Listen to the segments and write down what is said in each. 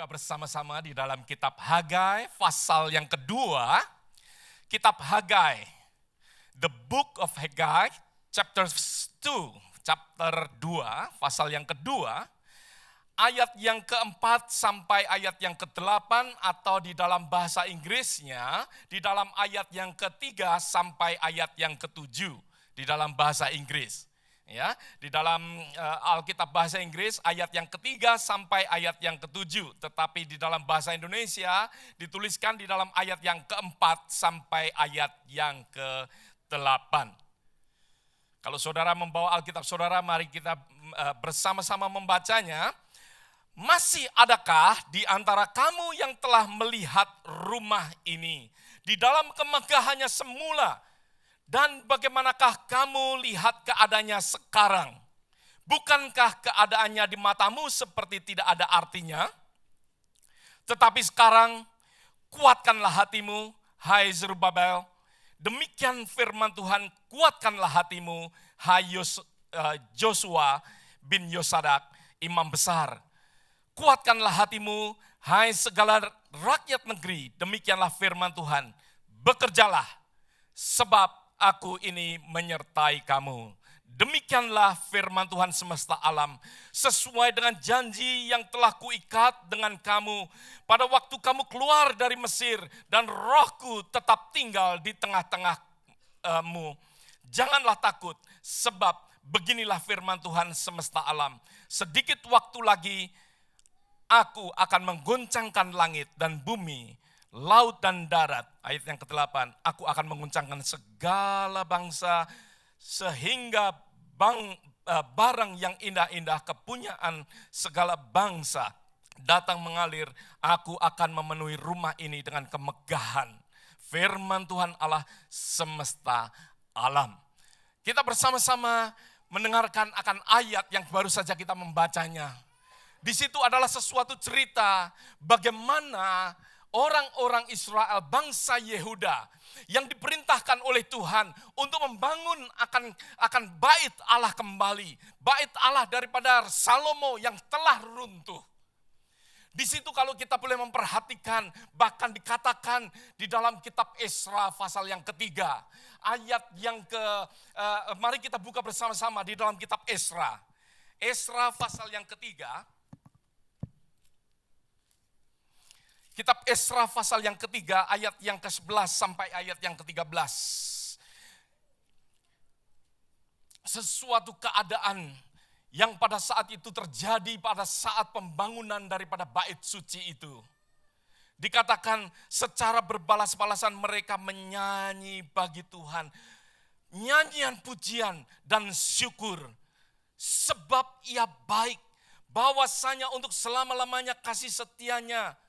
buka bersama-sama di dalam kitab Hagai, pasal yang kedua. Kitab Hagai, the book of Hagai, chapter 2, pasal yang kedua, ayat yang keempat sampai ayat yang ke-8, atau di dalam bahasa Inggrisnya, di dalam ayat yang ketiga sampai ayat yang ke-7, di dalam bahasa Inggris. Ya, di dalam Alkitab bahasa Inggris ayat yang ketiga sampai ayat yang ke-7, tetapi di dalam bahasa Indonesia dituliskan di dalam ayat yang keempat sampai ayat yang ke-8. Kalau saudara membawa Alkitab saudara, mari kita bersama-sama membacanya. Masih adakah di antara kamu yang telah melihat rumah ini di dalam kemegahannya semula? Dan bagaimanakah kamu lihat keadaannya sekarang? Bukankah keadaannya di matamu seperti tidak ada artinya? Tetapi sekarang kuatkanlah hatimu, hai Zerubabel. Demikian firman Tuhan, kuatkanlah hatimu, hai Joshua bin Yosadak, imam besar. Kuatkanlah hatimu, hai segala rakyat negeri. Demikianlah firman Tuhan, bekerjalah, sebab aku ini menyertai kamu. Demikianlah firman Tuhan semesta alam, sesuai dengan janji yang telah kuikat dengan kamu pada waktu kamu keluar dari Mesir, dan rohku tetap tinggal di tengah-tengahmu. Janganlah takut, sebab beginilah firman Tuhan semesta alam. Sedikit waktu lagi aku akan mengguncangkan langit dan bumi, laut dan darat. Ayat yang ke-8, aku akan menguncangkan segala bangsa sehingga barang yang indah-indah kepunyaan segala bangsa datang mengalir. Aku akan memenuhi rumah ini dengan kemegahan. Firman Tuhan Allah semesta alam. Kita bersama-sama mendengarkan akan ayat yang baru saja kita membacanya. Di situ adalah sesuatu cerita bagaimana orang-orang Israel, bangsa Yehuda yang diperintahkan oleh Tuhan untuk membangun akan bait Allah kembali. Bait Allah daripada Salomo yang telah runtuh. Di situ kalau kita boleh memperhatikan, bahkan dikatakan di dalam kitab Esra pasal yang ketiga. Ayat yang mari kita buka bersama-sama di dalam kitab Esra. Esra pasal yang ketiga. Kitab Esra pasal yang ketiga, ayat yang ke-11 sampai ayat yang ke-13. Sesuatu keadaan yang pada saat itu terjadi pada saat pembangunan daripada bait suci itu. Dikatakan secara berbalas-balasan mereka menyanyi bagi Tuhan nyanyian pujian dan syukur. Sebab ia baik, bahwasanya untuk selama-lamanya kasih setianya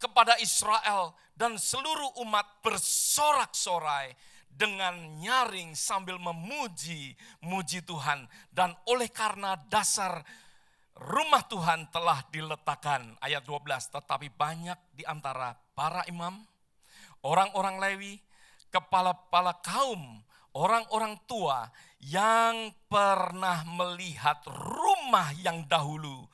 kepada Israel, dan seluruh umat bersorak-sorai dengan nyaring sambil memuji Tuhan. Dan oleh karena dasar rumah Tuhan telah diletakkan. Ayat 12, tetapi banyak di antara para imam, orang-orang Lewi, kepala-kepala kaum, orang-orang tua yang pernah melihat rumah yang dahulu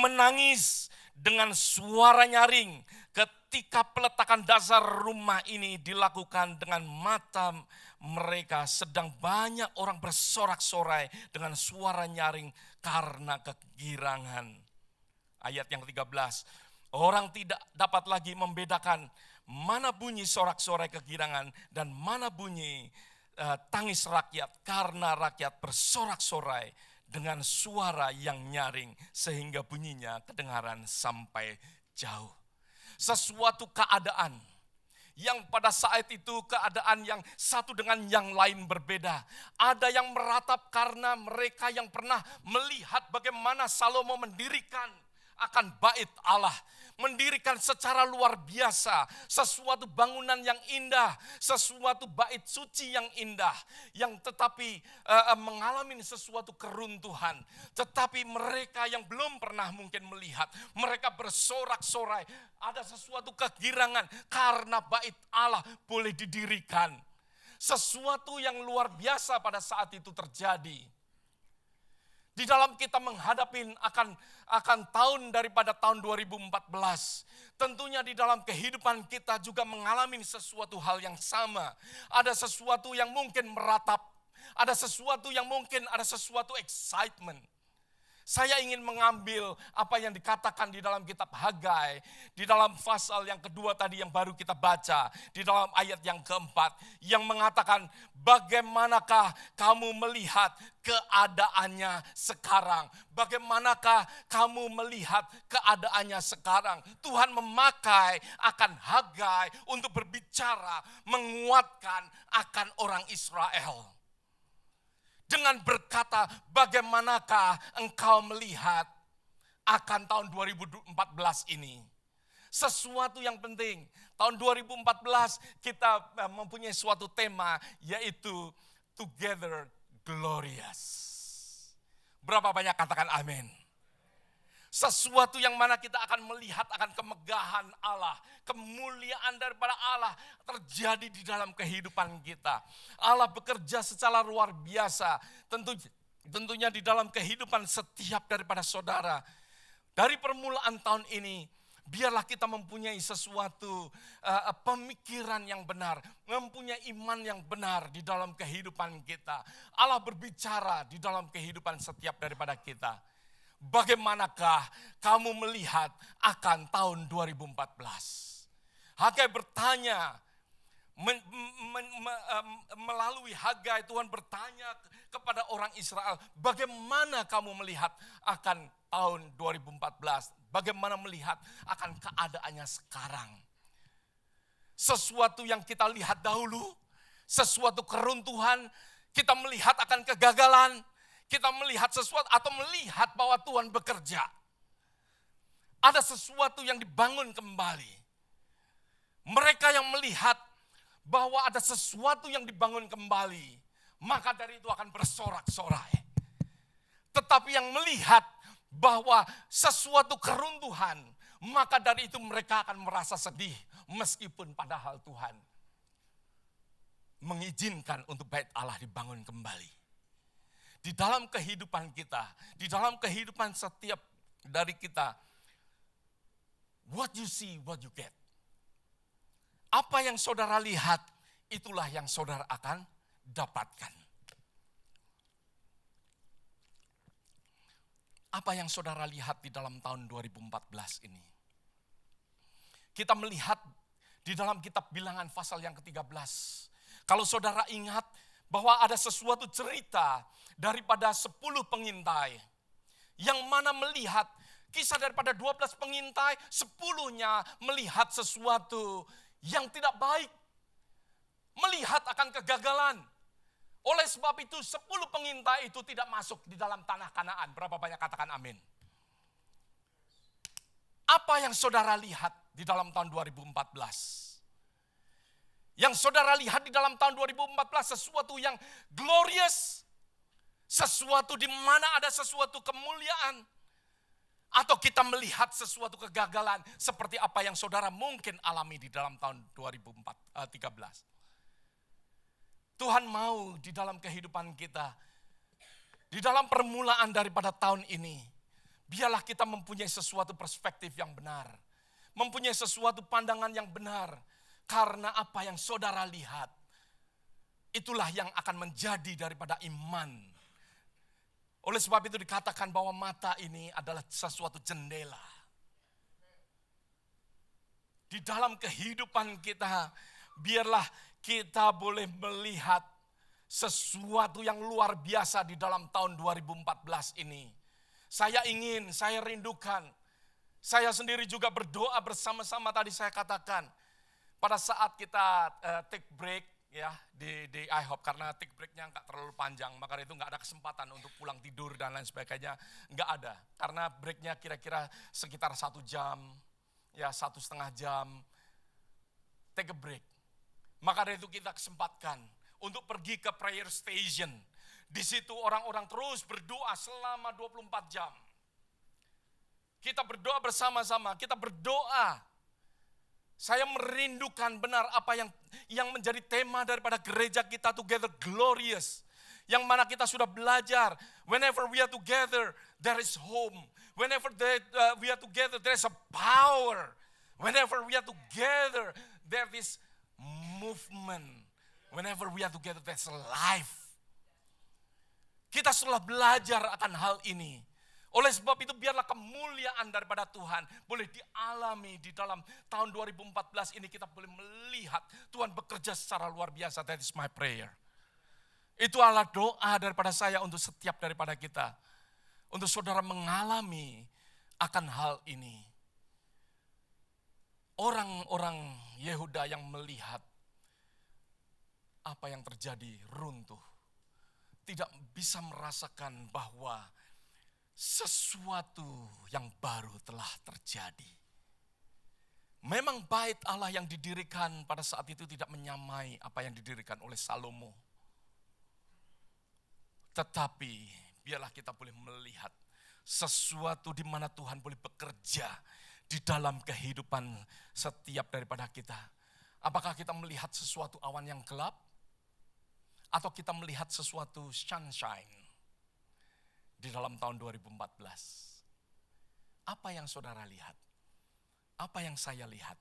menangis dengan suara nyaring ketika peletakan dasar rumah ini dilakukan dengan mata mereka, sedang banyak orang bersorak-sorai dengan suara nyaring karena kegirangan. Ayat yang 13, orang tidak dapat lagi membedakan mana bunyi sorak-sorai kegirangan dan mana bunyi tangis rakyat, karena rakyat bersorak-sorai dengan suara yang nyaring sehingga bunyinya kedengaran sampai jauh. Sesuatu keadaan yang pada saat itu keadaan yang satu dengan yang lain berbeda. Ada yang meratap karena mereka yang pernah melihat bagaimana Salomo mendirikan akan bait Allah. Mendirikan secara luar biasa sesuatu bangunan yang indah, sesuatu bait suci yang indah, yang tetapi mengalami sesuatu keruntuhan. Tetapi mereka yang belum pernah mungkin melihat, mereka bersorak-sorai, ada sesuatu kegirangan karena bait Allah boleh didirikan. Sesuatu yang luar biasa pada saat itu terjadi. Di dalam kita menghadapi akan tahun daripada tahun 2014, tentunya di dalam kehidupan kita juga mengalami sesuatu hal yang sama. Ada sesuatu yang mungkin meratap, ada sesuatu yang mungkin ada sesuatu excitement. Saya ingin mengambil apa yang dikatakan di dalam kitab Hagai, di dalam pasal yang kedua tadi yang baru kita baca, di dalam ayat yang keempat, yang mengatakan bagaimanakah kamu melihat keadaannya sekarang? Bagaimanakah kamu melihat keadaannya sekarang? Tuhan memakai akan Hagai untuk berbicara, menguatkan akan orang Israel. Dengan berkata, bagaimanakah engkau melihat akan tahun 2014 ini? Sesuatu yang penting, tahun 2014 kita mempunyai suatu tema, yaitu Together Glorious. Berapa banyak katakan amin? Sesuatu yang mana kita akan melihat akan kemegahan Allah, kemuliaan daripada Allah terjadi di dalam kehidupan kita. Allah bekerja secara luar biasa, tentunya di dalam kehidupan setiap daripada saudara. Dari permulaan tahun ini, biarlah kita mempunyai sesuatu pemikiran yang benar, mempunyai iman yang benar di dalam kehidupan kita. Allah berbicara di dalam kehidupan setiap daripada kita. Bagaimanakah kamu melihat akan tahun 2014? Hagai bertanya, melalui Hagai Tuhan bertanya kepada orang Israel, bagaimana kamu melihat akan tahun 2014? Bagaimana melihat akan keadaannya sekarang? Sesuatu yang kita lihat dahulu, sesuatu keruntuhan, kita melihat akan kegagalan, kita melihat sesuatu atau melihat bahwa Tuhan bekerja. Ada sesuatu yang dibangun kembali. Mereka yang melihat bahwa ada sesuatu yang dibangun kembali, maka dari itu akan bersorak-sorai. Tetapi yang melihat bahwa sesuatu keruntuhan, maka dari itu mereka akan merasa sedih. Meskipun padahal Tuhan mengizinkan untuk bait Allah dibangun kembali. Di dalam kehidupan kita, di dalam kehidupan setiap dari kita, what you see, what you get. Apa yang saudara lihat, itulah yang saudara akan dapatkan. Apa yang saudara lihat di dalam tahun 2014 ini? Kita melihat di dalam kitab Bilangan pasal yang ke-13. Kalau saudara ingat bahwa ada sesuatu cerita daripada 10 pengintai. Yang mana melihat kisah daripada 12 pengintai, 10-nya melihat sesuatu yang tidak baik. Melihat akan kegagalan. Oleh sebab itu 10 pengintai itu tidak masuk di dalam tanah Kanaan. Berapa banyak katakan amin? Apa yang saudara lihat di dalam tahun 2014? Yang saudara lihat di dalam tahun 2014 sesuatu yang glorious. Sesuatu di mana ada sesuatu kemuliaan. Atau kita melihat sesuatu kegagalan seperti apa yang saudara mungkin alami di dalam tahun 2013. Tuhan mau di dalam kehidupan kita, di dalam permulaan daripada tahun ini, biarlah kita mempunyai sesuatu perspektif yang benar. Mempunyai sesuatu pandangan yang benar. Karena apa yang saudara lihat, itulah yang akan menjadi daripada iman. Oleh sebab itu dikatakan bahwa mata ini adalah sesuatu jendela. Di dalam kehidupan kita, biarlah kita boleh melihat sesuatu yang luar biasa di dalam tahun 2014 ini. Saya rindukan, saya sendiri juga berdoa bersama-sama tadi saya katakan. Pada saat kita take break ya di IHOP, karena take breaknya nggak terlalu panjang, maka itu nggak ada kesempatan untuk pulang tidur dan lain sebagainya, nggak ada. Karena breaknya kira-kira sekitar 1 jam, ya 1,5 jam, take a break. Maka dari itu kita kesempatkan untuk pergi ke prayer station. Di situ orang-orang terus berdoa selama 24 jam. Kita berdoa bersama-sama, kita berdoa. Saya merindukan benar apa yang menjadi tema daripada gereja kita, Together Glorious. Yang mana kita sudah belajar, whenever we are together, there is home. Whenever we are together, there is a power. Whenever we are together, there is movement. Whenever we are together, there's life. Kita sudah belajar akan hal ini. Oleh sebab itu biarlah kemuliaan daripada Tuhan boleh dialami di dalam tahun 2014 ini. Kita boleh melihat Tuhan bekerja secara luar biasa. That is my prayer. Itu adalah doa daripada saya untuk setiap daripada kita. Untuk saudara mengalami akan hal ini. Orang-orang Yehuda yang melihat apa yang terjadi runtuh. Tidak bisa merasakan bahwa sesuatu yang baru telah terjadi. Memang bait Allah yang didirikan pada saat itu tidak menyamai apa yang didirikan oleh Salomo. Tetapi biarlah kita boleh melihat sesuatu di mana Tuhan boleh bekerja di dalam kehidupan setiap daripada kita. Apakah kita melihat sesuatu awan yang gelap? Atau kita melihat sesuatu sunshine? Di dalam tahun 2014. Apa yang saudara lihat? Apa yang saya lihat?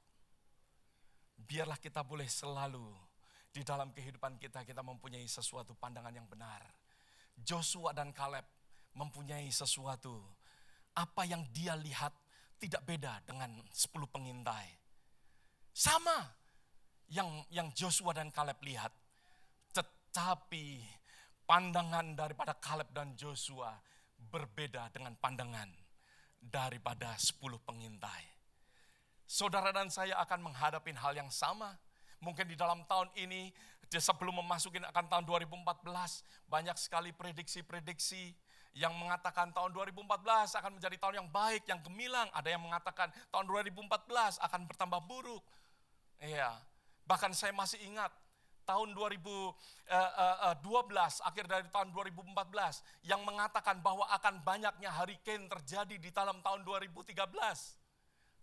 Biarlah kita boleh selalu di dalam kehidupan kita mempunyai sesuatu pandangan yang benar. Joshua dan Kaleb mempunyai sesuatu. Apa yang dia lihat tidak beda dengan 10 pengintai. Sama yang Joshua dan Kaleb lihat. Tetapi pandangan daripada Kaleb dan Joshua berbeda dengan pandangan daripada 10 pengintai. Saudara dan saya akan menghadapi hal yang sama. Mungkin di dalam tahun ini, sebelum memasuki akan tahun 2014, banyak sekali prediksi-prediksi yang mengatakan tahun 2014 akan menjadi tahun yang baik, yang gemilang. Ada yang mengatakan tahun 2014 akan bertambah buruk. Iya, bahkan saya masih ingat tahun 2012, akhir dari tahun 2014, yang mengatakan bahwa akan banyaknya hurricane terjadi di dalam tahun 2013.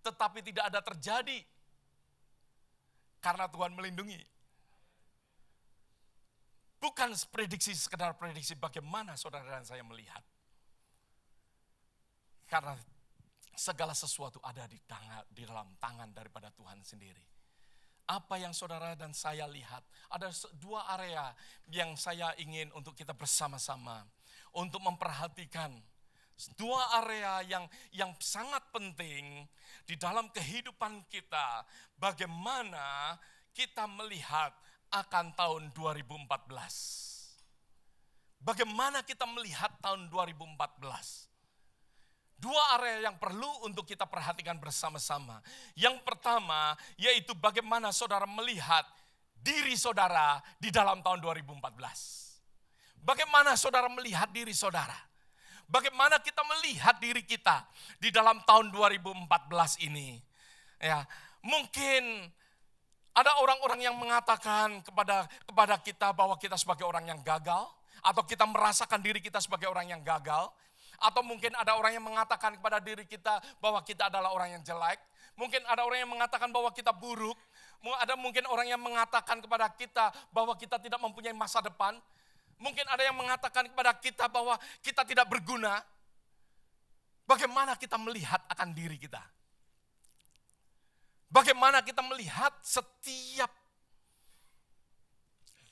Tetapi tidak ada terjadi. Karena Tuhan melindungi. Bukan prediksi, sekedar prediksi bagaimana saudara dan saya melihat. Karena segala sesuatu ada di dalam tangan daripada Tuhan sendiri. Apa yang saudara dan saya lihat, ada 2 area yang saya ingin untuk kita bersama-sama untuk memperhatikan. 2 area yang sangat penting di dalam kehidupan kita, bagaimana kita melihat akan tahun 2014. Bagaimana kita melihat tahun 2014. 2 area yang perlu untuk kita perhatikan bersama-sama. Yang pertama, yaitu bagaimana saudara melihat diri saudara di dalam tahun 2014. Bagaimana saudara melihat diri saudara? Bagaimana kita melihat diri kita di dalam tahun 2014 ini? Ya, mungkin ada orang-orang yang mengatakan kepada kita bahwa kita sebagai orang yang gagal, atau kita merasakan diri kita sebagai orang yang gagal. Atau mungkin ada orang yang mengatakan kepada diri kita bahwa kita adalah orang yang jelek. Mungkin ada orang yang mengatakan bahwa kita buruk. Ada mungkin orang yang mengatakan kepada kita bahwa kita tidak mempunyai masa depan. Mungkin ada yang mengatakan kepada kita bahwa kita tidak berguna. Bagaimana kita melihat akan diri kita? Bagaimana kita melihat setiap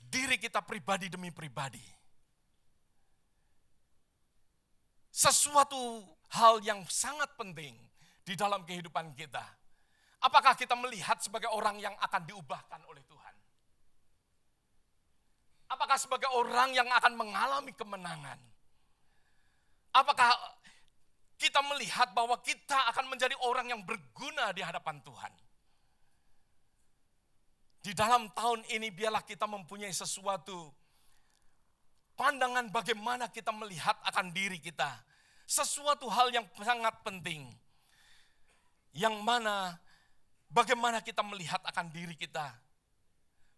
diri kita pribadi demi pribadi? Sesuatu hal yang sangat penting di dalam kehidupan kita. Apakah kita melihat sebagai orang yang akan diubahkan oleh Tuhan? Apakah sebagai orang yang akan mengalami kemenangan? Apakah kita melihat bahwa kita akan menjadi orang yang berguna di hadapan Tuhan? Di dalam tahun ini biarlah kita mempunyai sesuatu pandangan bagaimana kita melihat akan diri kita. Sesuatu hal yang sangat penting. Yang mana bagaimana kita melihat akan diri kita.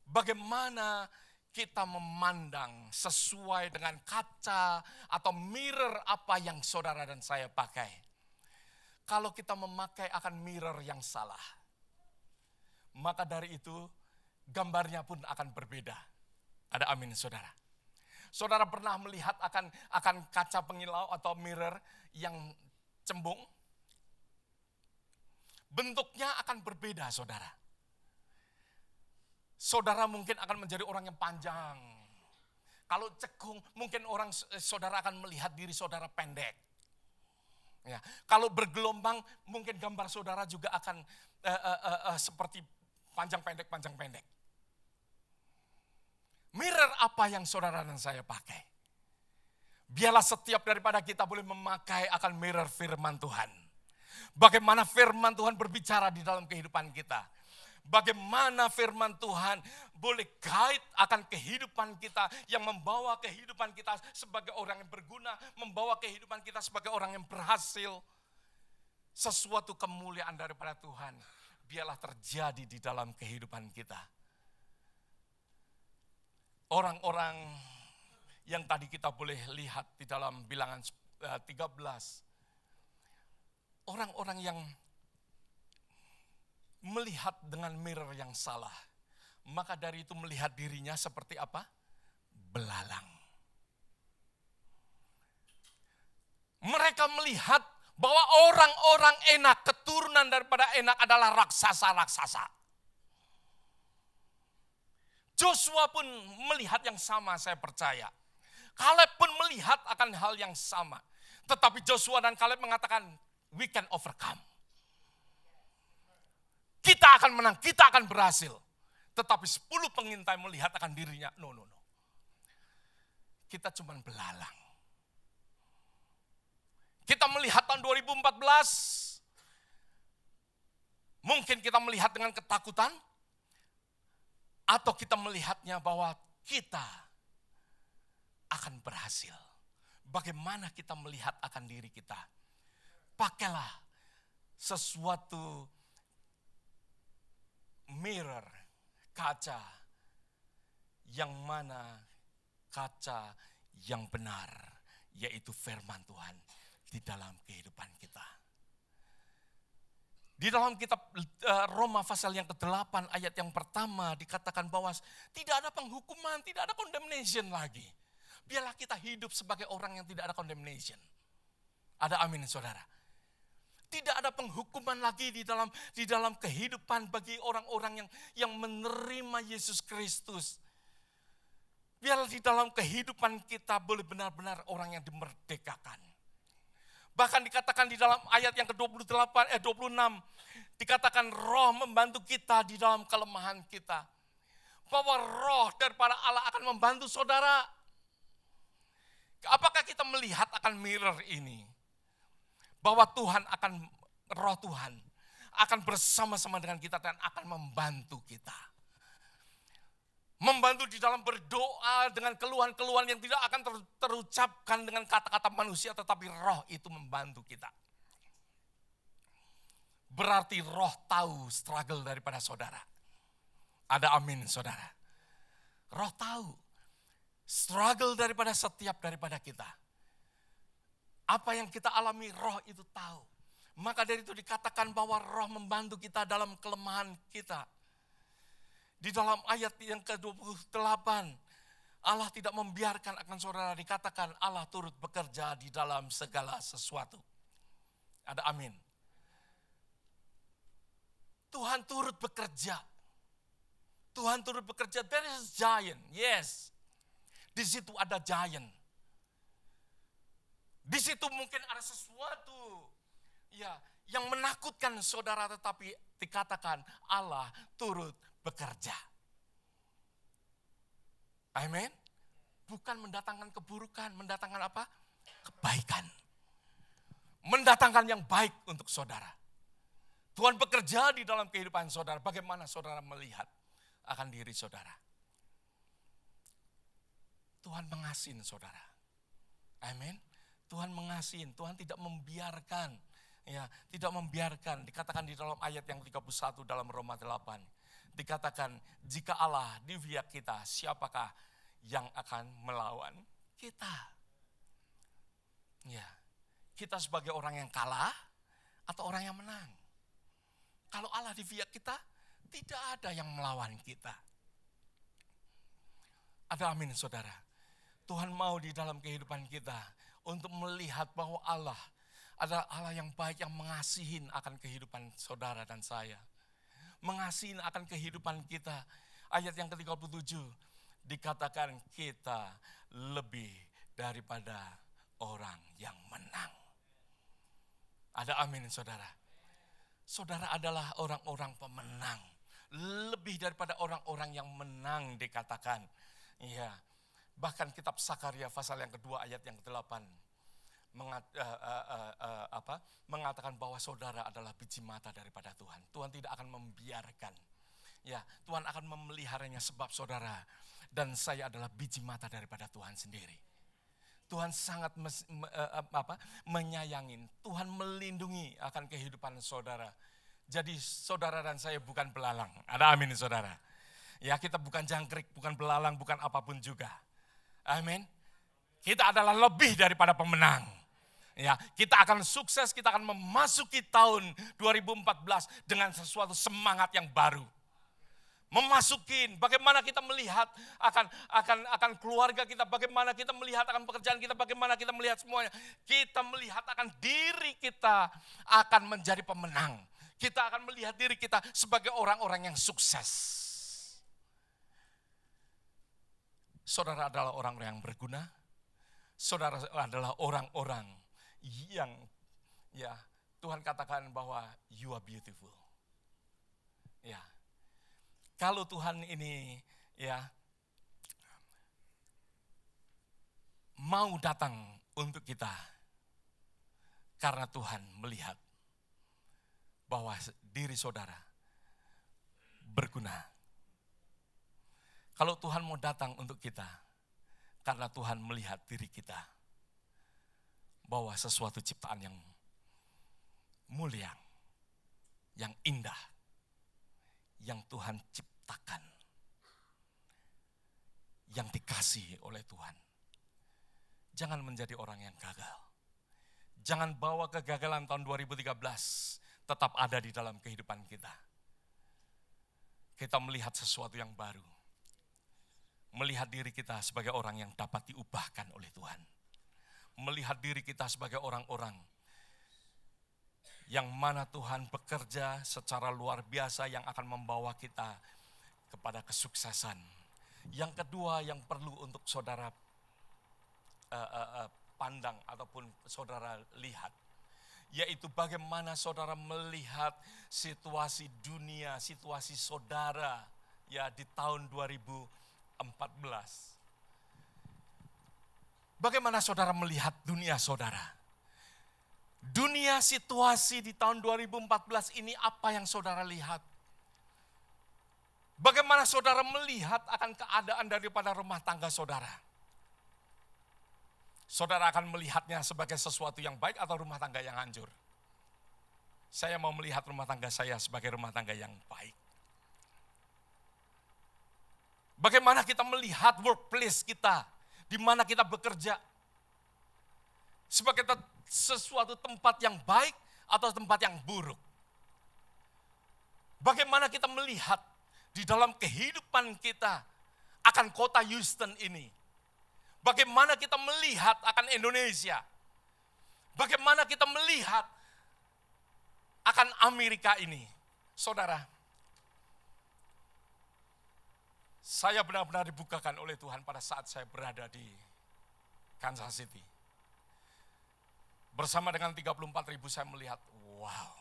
Bagaimana kita memandang sesuai dengan kaca atau mirror apa yang saudara dan saya pakai. Kalau kita memakai akan mirror yang salah, maka dari itu gambarnya pun akan berbeda. Ada amin saudara. Saudara pernah melihat akan kaca pengilau atau mirror yang cembung? Bentuknya akan berbeda, saudara. Saudara mungkin akan menjadi orang yang panjang. Kalau cekung, mungkin saudara akan melihat diri saudara pendek. Ya, kalau bergelombang, mungkin gambar saudara juga akan seperti panjang pendek. Mirror apa yang saudara dan saya pakai? Biarlah setiap daripada kita boleh memakai akan mirror firman Tuhan. Bagaimana firman Tuhan berbicara di dalam kehidupan kita. Bagaimana firman Tuhan boleh guide akan kehidupan kita, yang membawa kehidupan kita sebagai orang yang berguna, membawa kehidupan kita sebagai orang yang berhasil. Sesuatu kemuliaan daripada Tuhan biarlah terjadi di dalam kehidupan kita. Orang-orang yang tadi kita boleh lihat di dalam Bilangan 13. Orang-orang yang melihat dengan mirror yang salah. Maka dari itu melihat dirinya seperti apa? Belalang. Mereka melihat bahwa orang-orang Enak, keturunan daripada Enak adalah raksasa-raksasa. Joshua pun melihat yang sama, saya percaya. Kaleb pun melihat akan hal yang sama. Tetapi Joshua dan Kaleb mengatakan, we can overcome. Kita akan menang, kita akan berhasil. Tetapi 10 pengintai melihat akan dirinya, no. Kita cuma belalang. Kita melihat tahun 2014, mungkin kita melihat dengan ketakutan, atau kita melihatnya bahwa kita akan berhasil. Bagaimana kita melihat akan diri kita? Pakailah sesuatu mirror, kaca, yang mana kaca yang benar, yaitu firman Tuhan di dalam kehidupan kita. Di dalam kitab Roma pasal yang ke-8 ayat yang pertama dikatakan bahwa tidak ada penghukuman, tidak ada condemnation lagi. Biarlah kita hidup sebagai orang yang tidak ada condemnation. Ada amin, saudara. Tidak ada penghukuman lagi di dalam kehidupan bagi orang-orang yang menerima Yesus Kristus. Biarlah di dalam kehidupan kita boleh benar-benar orang yang dimerdekakan. Bahkan dikatakan di dalam ayat yang ke-26, dikatakan Roh membantu kita di dalam kelemahan kita. Bahwa Roh daripada Allah akan membantu saudara. Apakah kita melihat akan mirror ini? Bahwa Roh Tuhan akan bersama-sama dengan kita dan akan membantu kita. Membantu di dalam berdoa dengan keluhan-keluhan yang tidak akan terucapkan dengan kata-kata manusia, tetapi Roh itu membantu kita. Berarti Roh tahu struggle daripada saudara. Ada amin, saudara. Roh tahu struggle daripada setiap daripada kita. Apa yang kita alami, Roh itu tahu. Maka dari itu dikatakan bahwa Roh membantu kita dalam kelemahan kita. Di dalam ayat yang ke-28, Allah tidak membiarkan akan saudara, dikatakan Allah turut bekerja di dalam segala sesuatu. Ada amin. Tuhan turut bekerja. Tuhan turut bekerja. There is a giant, yes. Di situ ada giant. Di situ mungkin ada sesuatu yang menakutkan saudara, tetapi dikatakan Allah turut bekerja. Amin. Bukan mendatangkan keburukan, mendatangkan apa? Kebaikan. Mendatangkan yang baik untuk saudara. Tuhan bekerja di dalam kehidupan saudara. Bagaimana saudara melihat akan diri saudara? Tuhan mengasihi saudara. Amin. Tuhan mengasihi, Tuhan tidak membiarkan. Tidak membiarkan. Dikatakan di dalam ayat yang 31 dalam Roma 8. Dikatakan, jika Allah di pihak kita, siapakah yang akan melawan kita? Kita sebagai orang yang kalah atau orang yang menang? Kalau Allah di pihak kita, tidak ada yang melawan kita. Ada amin, saudara. Tuhan mau di dalam kehidupan kita untuk melihat bahwa Allah adalah Allah yang baik, yang mengasihin akan kehidupan saudara dan saya. Mengasihin akan kehidupan kita. Ayat yang ke-37 dikatakan kita lebih daripada orang yang menang. Ada amin saudara. Saudara adalah orang-orang pemenang. Lebih daripada orang-orang yang menang dikatakan. Iya. Bahkan kitab Sakaria pasal yang kedua ayat yang ke-8 mengatakan bahwa saudara adalah biji mata daripada Tuhan. Tuhan tidak akan membiarkan. Ya, Tuhan akan memeliharanya sebab saudara dan saya adalah biji mata daripada Tuhan sendiri. Tuhan sangat menyayangin, Tuhan melindungi akan kehidupan saudara. Jadi saudara dan saya bukan belalang. Ada amin saudara. Ya, kita bukan jangkrik, bukan belalang, bukan apapun juga. Amin. Kita adalah lebih daripada pemenang. Ya, kita akan sukses, kita akan memasuki tahun 2014 dengan sesuatu semangat yang baru. Memasukin bagaimana kita melihat akan keluarga kita, bagaimana kita melihat akan pekerjaan kita, bagaimana kita melihat semuanya. Kita melihat akan diri kita akan menjadi pemenang. Kita akan melihat diri kita sebagai orang-orang yang sukses. Saudara adalah orang-orang yang berguna. Saudara adalah orang-orang yang ya Tuhan katakan bahwa you are beautiful. Ya. Kalau Tuhan ini ya mau datang untuk kita karena Tuhan melihat bahwa diri saudara berguna. Kalau Tuhan mau datang untuk kita, karena Tuhan melihat diri kita, bahwa sesuatu ciptaan yang mulia, yang indah, yang Tuhan ciptakan, yang dikasihi oleh Tuhan. Jangan menjadi orang yang gagal. Jangan bawa kegagalan tahun 2013 tetap ada di dalam kehidupan kita. Kita melihat sesuatu yang baru. Melihat diri kita sebagai orang yang dapat diubahkan oleh Tuhan. Melihat diri kita sebagai orang-orang yang mana Tuhan bekerja secara luar biasa yang akan membawa kita kepada kesuksesan. Yang kedua yang perlu untuk saudara pandang ataupun saudara lihat, yaitu bagaimana saudara melihat situasi dunia, situasi saudara ya di tahun 2014. Bagaimana saudara melihat dunia saudara? Dunia situasi di tahun 2014 ini apa yang saudara lihat? Bagaimana saudara melihat akan keadaan daripada rumah tangga saudara? Saudara akan melihatnya sebagai sesuatu yang baik atau rumah tangga yang hancur? Saya mau melihat rumah tangga saya sebagai rumah tangga yang baik. Bagaimana kita melihat workplace kita, di mana kita bekerja, sebagai sesuatu tempat yang baik atau tempat yang buruk. Bagaimana kita melihat di dalam kehidupan kita akan kota Houston ini. Bagaimana kita melihat akan Indonesia. Bagaimana kita melihat akan Amerika ini. Saudara, saya benar-benar dibukakan oleh Tuhan pada saat saya berada di Kansas City. Bersama dengan 34.000 saya melihat, wow,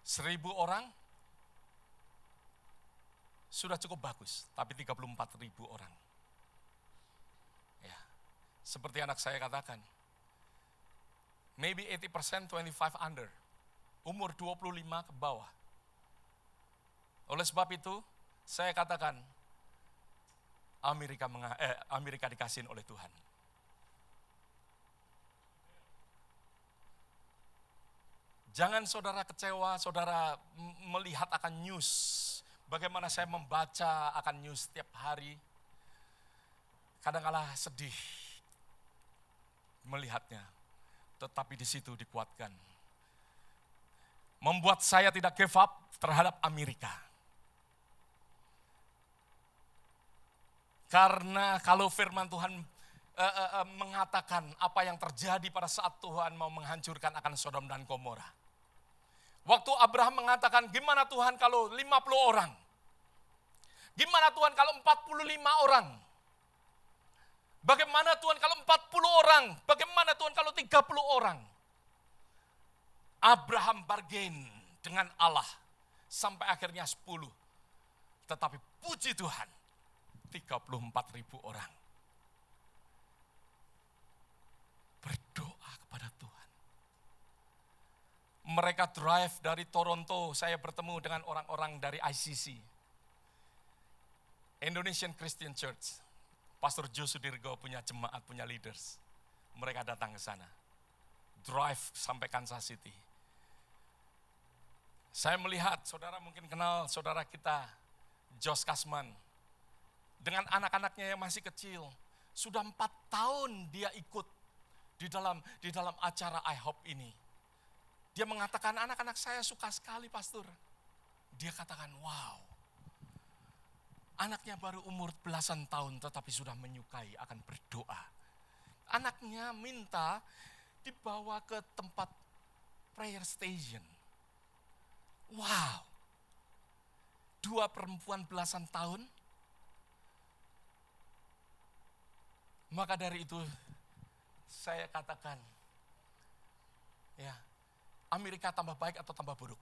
1.000 orang sudah cukup bagus, tapi 34.000 orang. Ya, seperti anak saya katakan, maybe 80%, 25 under, umur 25 ke bawah. Oleh sebab itu, saya katakan, Amerika dikasihin oleh Tuhan. Jangan saudara kecewa, saudara melihat akan news. Bagaimana saya membaca akan news setiap hari. Kadang-kala sedih melihatnya. Tetapi di situ dikuatkan. Membuat saya tidak give up terhadap Amerika. Karena kalau firman Tuhan mengatakan apa yang terjadi pada saat Tuhan mau menghancurkan akan Sodom dan Gomora. Waktu Abraham mengatakan, gimana Tuhan kalau 50 orang? Gimana Tuhan kalau 45 orang? Bagaimana Tuhan kalau 40 orang? Bagaimana Tuhan kalau 30 orang? Abraham bargain dengan Allah sampai akhirnya 10. Tetapi puji Tuhan, 34.000 orang berdoa kepada Tuhan. Mereka drive dari Toronto, saya bertemu dengan orang-orang dari ICC, Indonesian Christian Church. Pastor Jo Sudirgo punya jemaat, punya leaders. Mereka datang ke sana. Drive sampai Kansas City. Saya melihat, saudara mungkin kenal saudara kita, Josh Kasman. Dengan anak-anaknya yang masih kecil. Sudah 4 tahun dia ikut di dalam acara IHOP ini. Dia mengatakan, anak-anak saya suka sekali pastor. Dia katakan, wow. Anaknya baru umur belasan tahun tetapi sudah menyukai akan berdoa. Anaknya minta dibawa ke tempat prayer station. Wow. 2 perempuan belasan tahun. Maka dari itu saya katakan, ya, Amerika tambah baik atau tambah buruk?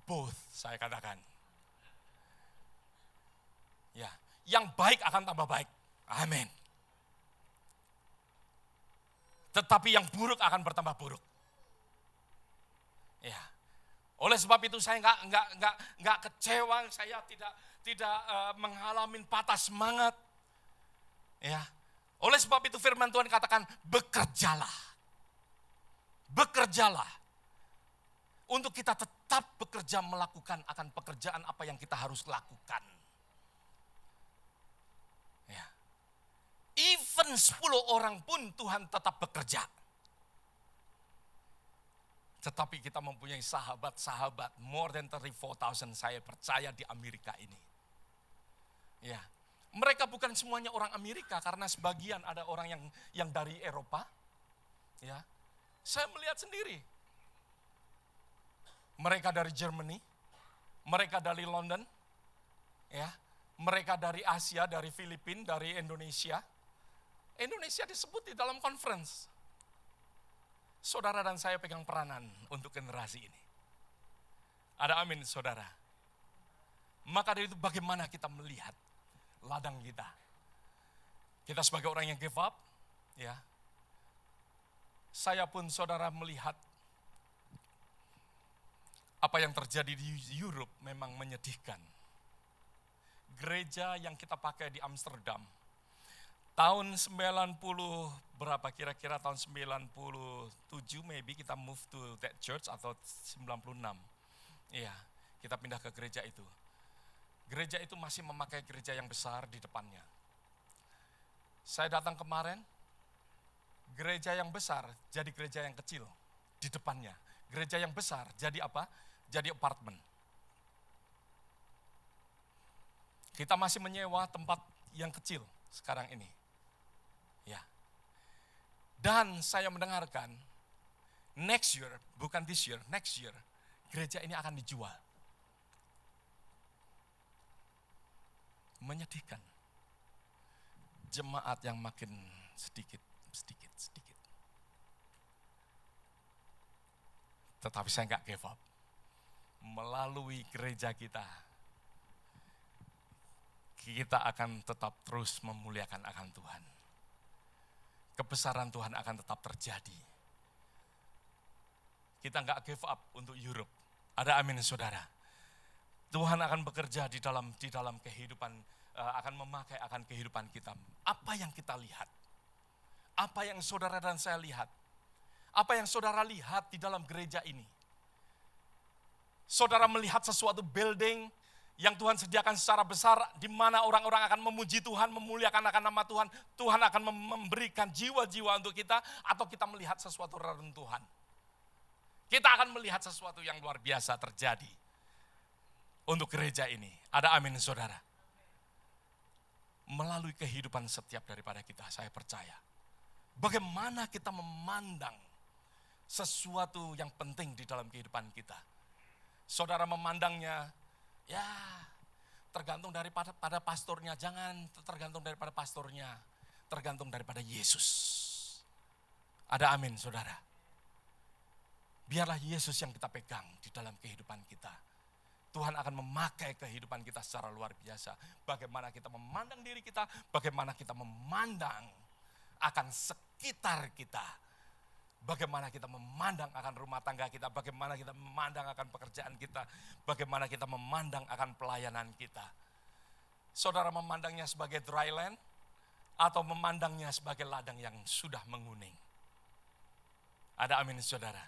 Both, saya katakan. Ya, yang baik akan tambah baik. Amin. Tetapi yang buruk akan bertambah buruk. Ya. Oleh sebab itu saya enggak kecewa, saya tidak mengalami patah semangat. Ya. Oleh sebab itu firman Tuhan katakan, bekerjalah. Bekerjalah. Untuk kita tetap bekerja melakukan akan pekerjaan apa yang kita harus lakukan. Ya. Even 10 orang pun Tuhan tetap bekerja. Tetapi kita mempunyai sahabat-sahabat, more than 34,000 saya percaya di Amerika ini. Ya. Mereka bukan semuanya orang Amerika, karena sebagian ada orang yang dari Eropa. Ya. Saya melihat sendiri. Mereka dari Germany, mereka dari London, ya, mereka dari Asia, dari Filipina, dari Indonesia. Indonesia disebut di dalam conference. Saudara dan saya pegang peranan untuk generasi ini. Ada amin, saudara. Maka dari itu bagaimana kita melihat ladang kita? Kita sebagai orang yang give up, ya. Saya pun saudara melihat apa yang terjadi di Europe memang menyedihkan. Gereja yang kita pakai di Amsterdam, tahun 90 berapa kira-kira tahun 97 maybe kita move to that church atau 96. Iya, kita pindah ke gereja itu. Gereja itu masih memakai gereja yang besar di depannya. Saya datang kemarin, gereja yang besar jadi gereja yang kecil di depannya. Gereja yang besar jadi apa? Jadi apartemen. Kita masih menyewa tempat yang kecil sekarang ini. Ya. Dan saya mendengarkan next year, bukan this year, next year, gereja ini akan dijual. Menyedihkan. Jemaat yang makin sedikit. Tetapi saya enggak give up. Melalui gereja kita akan tetap terus memuliakan akan Tuhan. Kebesaran Tuhan akan tetap terjadi. Kita enggak give up untuk Europe. Ada amin saudara. Tuhan akan bekerja di dalam kehidupan, akan memakai akan kehidupan kita. Apa yang kita lihat? Apa yang saudara dan saya lihat? Apa yang saudara lihat di dalam gereja ini? Saudara melihat sesuatu building yang Tuhan sediakan secara besar, di mana orang-orang akan memuji Tuhan, memuliakan akan nama Tuhan. Tuhan akan memberikan jiwa-jiwa untuk kita, atau kita melihat sesuatu reruntuhan. Kita akan melihat sesuatu yang luar biasa terjadi untuk gereja ini. Ada amin saudara. melalui kehidupan setiap daripada kita, saya percaya. Bagaimana kita memandang sesuatu yang penting di dalam kehidupan kita. Saudara memandangnya, ya tergantung daripada pastornya, jangan tergantung daripada pastornya, tergantung daripada Yesus. Ada amin, saudara. Biarlah Yesus yang kita pegang di dalam kehidupan kita. Tuhan akan memakai kehidupan kita secara luar biasa. Bagaimana kita memandang diri kita, bagaimana kita memandang akan sekitar kita. Bagaimana kita memandang akan rumah tangga kita, bagaimana kita memandang akan pekerjaan kita, bagaimana kita memandang akan pelayanan kita. Saudara memandangnya sebagai dry land, atau memandangnya sebagai ladang yang sudah menguning. Ada amin, saudara.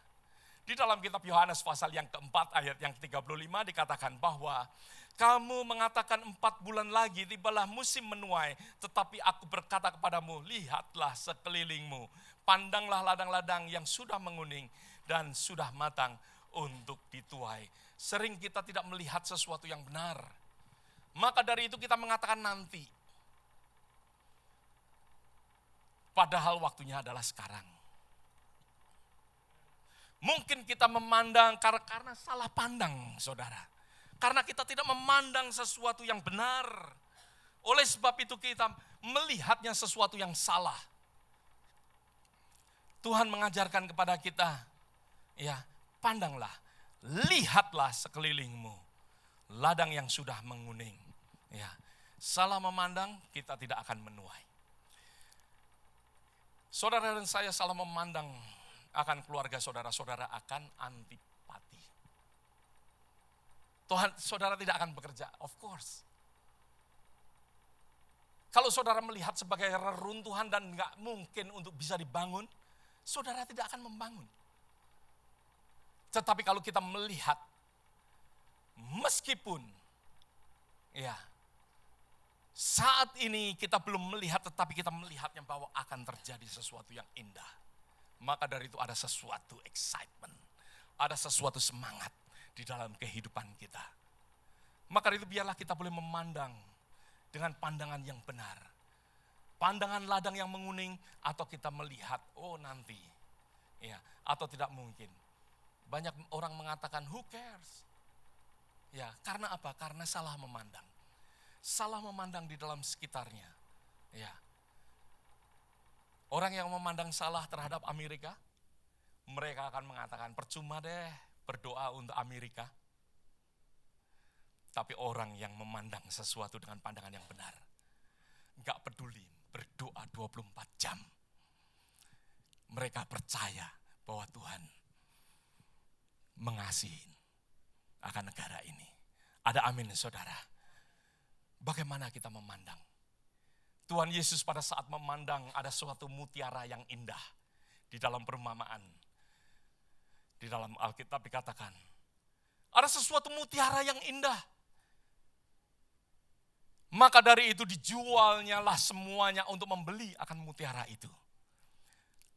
Di dalam kitab Yohanes pasal yang keempat ayat yang 35 dikatakan bahwa kamu mengatakan 4 bulan lagi tibalah musim menuai, tetapi aku berkata kepadamu, lihatlah sekelilingmu, pandanglah ladang-ladang yang sudah menguning dan sudah matang untuk dituai. Sering kita tidak melihat sesuatu yang benar, maka dari itu kita mengatakan nanti. Padahal waktunya adalah sekarang. Mungkin kita memandang karena salah pandang, saudara. Karena kita tidak memandang sesuatu yang benar. Oleh sebab itu kita melihatnya sesuatu yang salah. Tuhan mengajarkan kepada kita, ya, pandanglah, lihatlah sekelilingmu, ladang yang sudah menguning. Ya, salah memandang, kita tidak akan menuai. Saudara dan saya salah memandang akan keluarga saudara akan antipati. Tuhan, saudara tidak akan bekerja, of course. Kalau saudara melihat sebagai reruntuhan dan nggak mungkin untuk bisa dibangun, saudara tidak akan membangun. Tetapi kalau kita melihat, meskipun ya saat ini kita belum melihat, tetapi kita melihatnya bahwa akan terjadi sesuatu yang indah. Maka dari itu ada sesuatu excitement, ada sesuatu semangat di dalam kehidupan kita. Maka dari itu biarlah kita boleh memandang dengan pandangan yang benar. Pandangan ladang yang menguning, atau kita melihat, oh nanti, ya, atau tidak mungkin. Banyak orang mengatakan, who cares? Ya, karena apa? Karena salah memandang. Salah memandang di dalam sekitarnya. Ya. Orang yang memandang salah terhadap Amerika, mereka akan mengatakan, percuma deh berdoa untuk Amerika. Tapi orang yang memandang sesuatu dengan pandangan yang benar, gak peduli berdoa 24 jam. Mereka percaya bahwa Tuhan mengasihi akan negara ini. Ada amin, saudara. Bagaimana kita memandang? Tuhan Yesus pada saat memandang ada suatu mutiara yang indah di dalam perumpamaan. Di dalam Alkitab dikatakan, ada sesuatu mutiara yang indah. Maka dari itu dijualnya lah semuanya untuk membeli akan mutiara itu.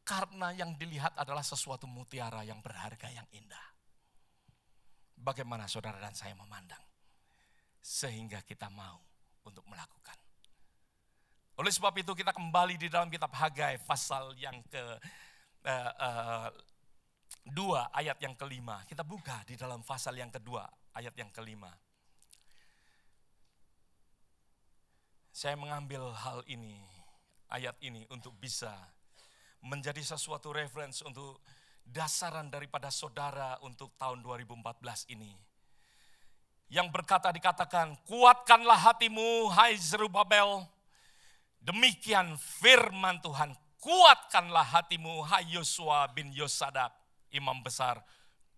Karena yang dilihat adalah sesuatu mutiara yang berharga, yang indah. Bagaimana saudara dan saya memandang? Sehingga kita mau untuk melakukan. Oleh sebab itu kita kembali di dalam kitab Hagai pasal yang ke-2 ayat yang ke-5. Kita buka di dalam pasal yang kedua ayat yang ke-5. Saya mengambil hal ini, ayat ini untuk bisa menjadi sesuatu reference untuk dasaran daripada saudara untuk tahun 2014 ini. Yang dikatakan, kuatkanlah hatimu hai Zerubabel. Demikian firman Tuhan, kuatkanlah hatimu hai Yosua bin Yosadak, imam besar.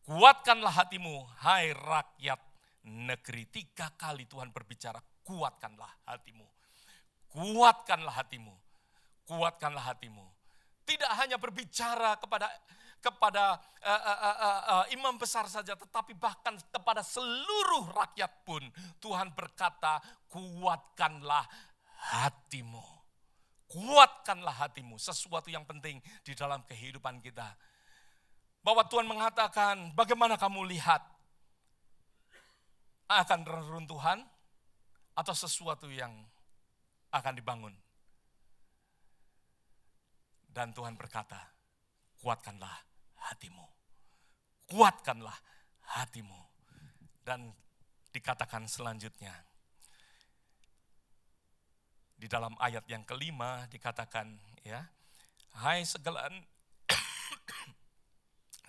Kuatkanlah hatimu hai rakyat negeri. 3 kali Tuhan berbicara, kuatkanlah hatimu. Kuatkanlah hatimu. Kuatkanlah hatimu. Tidak hanya berbicara kepada imam besar saja, tetapi bahkan kepada seluruh rakyat pun Tuhan berkata, kuatkanlah hatimu. Kuatkanlah hatimu. Sesuatu yang penting di dalam kehidupan kita. Bahwa Tuhan mengatakan, bagaimana kamu lihat? Akan reruntuhan atau sesuatu yang akan dibangun. Dan Tuhan berkata, kuatkanlah hatimu. Kuatkanlah hatimu. Dan dikatakan selanjutnya, di dalam ayat yang kelima dikatakan, ya, hai segala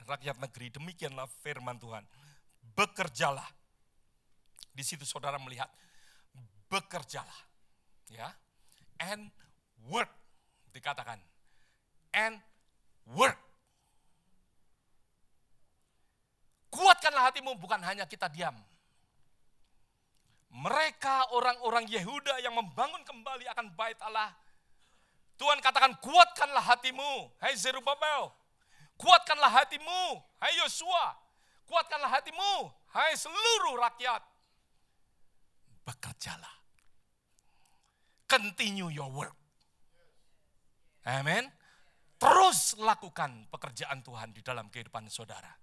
rakyat negeri, demikianlah firman Tuhan. Bekerjalah. Di situ saudara melihat, bekerjalah. Ya, and work. Dikatakan, and work. Kuatkanlah hatimu, bukan hanya kita diam. Mereka orang-orang Yehuda yang membangun kembali akan bait Allah. Tuhan katakan, kuatkanlah hatimu, hai Zerubabel. Kuatkanlah hatimu, hai Yosua. Kuatkanlah hatimu, hai seluruh rakyat. Bekerjalah. Continue your work. Amin. Terus lakukan pekerjaan Tuhan di dalam kehidupan saudara.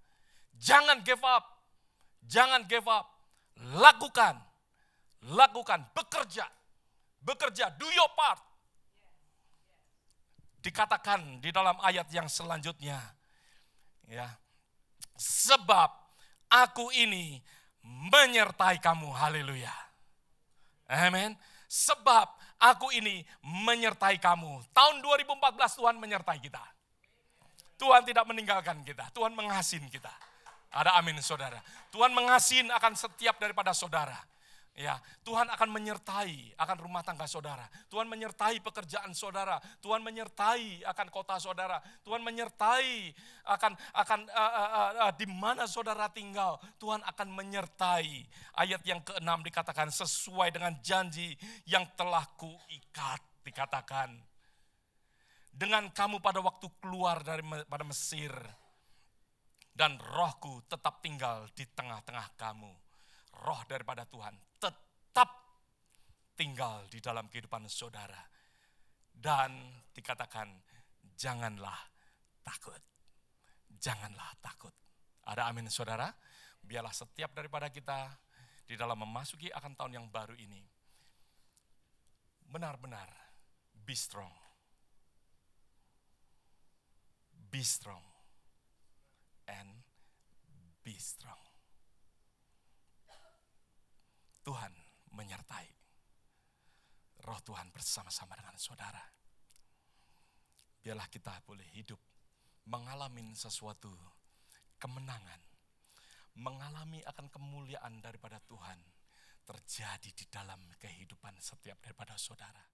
Jangan give up. Jangan give up. Lakukan. Lakukan. Bekerja. Bekerja. Do your part. Dikatakan di dalam ayat yang selanjutnya. Ya, sebab aku ini menyertai kamu, haleluya. Amin. Sebab aku ini menyertai kamu. Tahun 2014 Tuhan menyertai kita. Tuhan tidak meninggalkan kita. Tuhan mengasihi kita. Ada amin saudara. Tuhan mengasihi akan setiap daripada saudara. Ya, Tuhan akan menyertai akan rumah tangga saudara. Tuhan menyertai pekerjaan saudara. Tuhan menyertai akan kota saudara. Tuhan menyertai akan di mana saudara tinggal. Tuhan akan menyertai. Ayat yang ke-6 dikatakan sesuai dengan janji yang telah kuikat. Dikatakan dengan kamu pada waktu keluar pada Mesir. Dan rohku tetap tinggal di tengah-tengah kamu. Roh daripada Tuhan tetap tinggal di dalam kehidupan saudara. Dan dikatakan, janganlah takut. Janganlah takut. Ada amin saudara? Biarlah setiap daripada kita di dalam memasuki akan tahun yang baru ini, benar-benar be strong. Be strong. And be strong. Tuhan menyertai. Roh Tuhan bersama-sama dengan saudara. Biarlah kita boleh hidup mengalami sesuatu kemenangan. Mengalami akan kemuliaan daripada Tuhan terjadi di dalam kehidupan setiap daripada saudara.